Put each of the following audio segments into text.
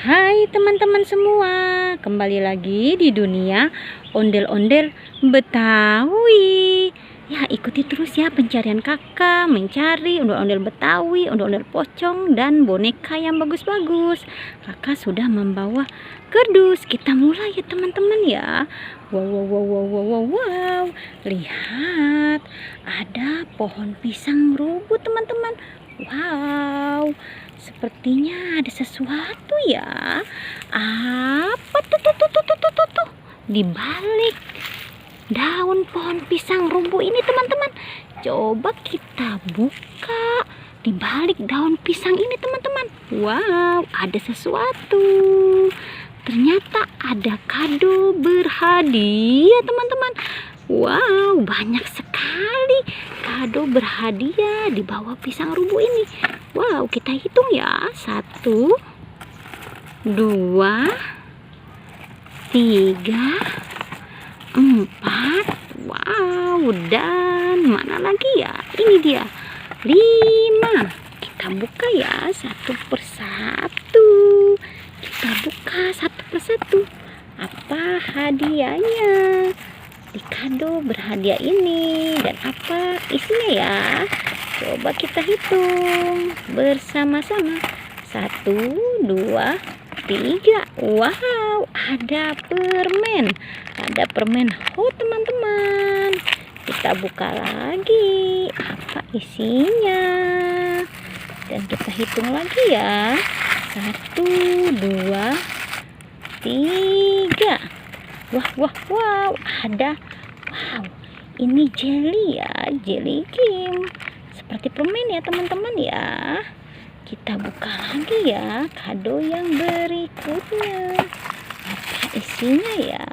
Hai teman-teman semua, kembali lagi di dunia ondel-ondel Betawi. Ya, ikuti terus ya pencarian kakak, mencari ondel-ondel Betawi, ondel-ondel pocong, dan boneka yang bagus-bagus. Kakak sudah membawa kardus. Kita mulai ya teman-teman ya. Wow, wow, wow, wow, wow, wow, wow. Lihat, ada pohon pisang rubuh teman-teman. Wow, sepertinya ada sesuatu ya. Apa tuh? Di balik daun pohon pisang rubuh ini teman-teman. Coba kita buka di balik daun pisang ini teman-teman. Wow, ada sesuatu. Ternyata ada kado berhadiah teman-teman. Wow, banyak sekali kado berhadiah di bawah pisang rubuh ini. Wow, kita hitung ya. 1, 2, 3, 4. Wow, dan mana lagi ya? Ini dia 5. Kita buka ya satu persatu. Kita buka satu persatu. Apa hadiahnya di kado berhadiah ini dan apa isinya ya? Coba kita hitung bersama-sama. 1, 2, 3. Wow, ada permen. Ada permen hot teman-teman. Kita buka lagi. Apa isinya? Dan kita hitung lagi ya. 1, 2, 3. Wow, ada. Wow, ini jelly ya, jelly game. Seperti permen ya teman-teman ya. Kita buka lagi ya kado yang berikutnya. Apa isinya ya?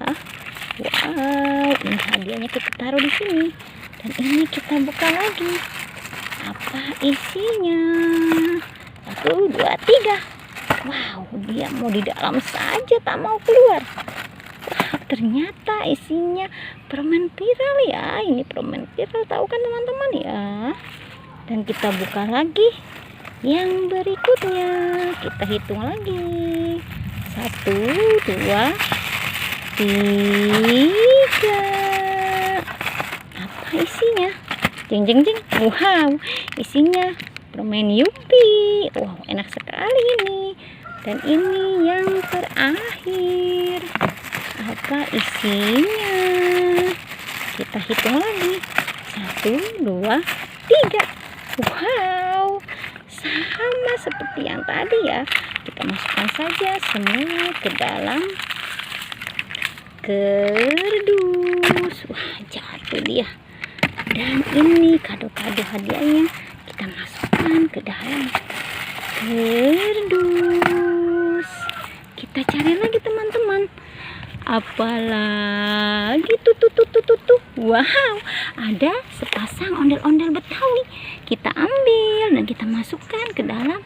Wow, ini hadiahnya kita taruh di sini. Dan ini kita buka lagi. Apa isinya? 1, 2, 3. Wow, dia mau di dalam saja, tak mau keluar. Wah, ternyata isinya permen viral ya. Ini permen viral, tahu kan teman-teman ya. Dan kita buka lagi yang berikutnya. Kita hitung lagi. 1, 2, 3. Apa isinya? Jeng. Wow, isinya permen Yupi. Wow, enak sekali ini. Dan ini yang terakhir. Apa isinya? Kita hitung lagi. 1, 2, 3. Wow, sama seperti yang tadi ya. Kita masukkan saja semua ke dalam kardus. Wah, jatuh dia. Dan ini kado-kado hadiahnya kita masukkan ke dalam kardus. Kita cari lagi teman-teman. Apalagi tuh. Wow, ada sepasang ondel-ondel Betawi. Kita ambil dan kita masukkan ke dalam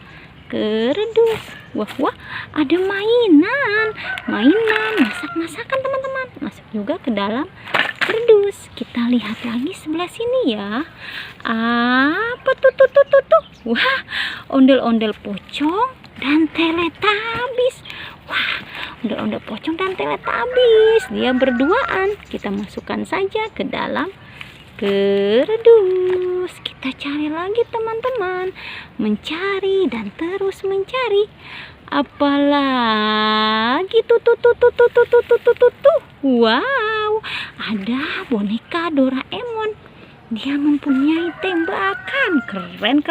kardus. Wah, ada mainan masak-masakan teman-teman. Masuk juga ke dalam kardus. Kita lihat lagi sebelah sini ya. Apa tuh? Wah, ondel-ondel pocong dan Teletubbies. Wah, ondel-ondel pocong dan Teletubbies. Dia berduaan. Kita masukkan saja ke dalam kardus. Kita cari lagi teman-teman. Mencari dan terus mencari. Apalagi tuh. Wow, ada boneka Doraemon. Dia mempunyai tembakan. Keren.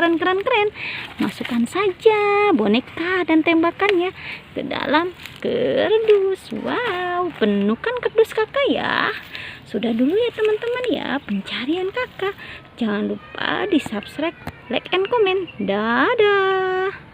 Masukkan saja boneka dan tembakannya ke dalam kardus. Wow, penuh kan kardus kakak ya. Sudah dulu ya teman-teman ya pencarian kakak. Jangan lupa di subscribe, like, and comment. Dadah.